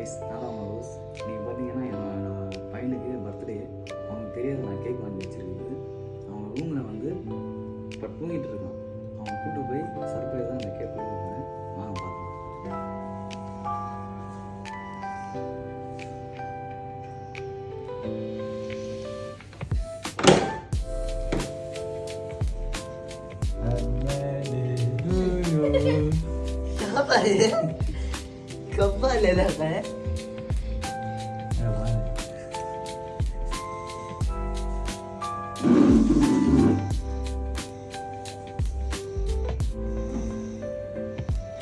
Guys நான் தான் உங்கள் ரோஸ். நீங்கள் பார்த்தீங்கன்னா என்னோட பையனுக்கு பர்த்டே. அவனுக்கு தெரியாது நான் கேக் வாங்கி வச்சுருக்குது. அவன் ரூமில் வந்து இப்போ தூங்கிட்டு இருக்கான். அவன் கூப்பிட்டு போய் சர்ப்ரைஸாக அந்த கேக் கொடுக்குறேன். வாங்க பார்க்கலாம். कब्बा ले रखा है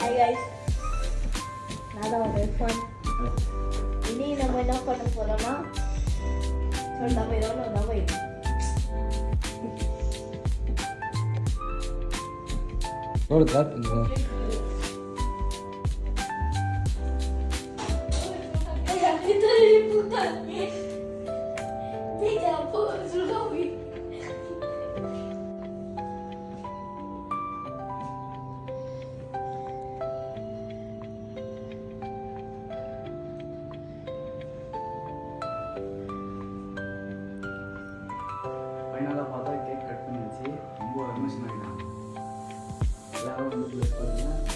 Hi guys, nada udah fun. Ini namanya foto-foto Coba nama itu. और बात Itu bukan. Tidak apa Sulawesi. ஃபைனலாக பார்த்தா கேக் கட் பண்ணி வச்சு ரொம்ப எமோஷன் ஆகிட்டான். எல்லாரும் வந்து ப்ளஸ் பண்ணுங்கள்.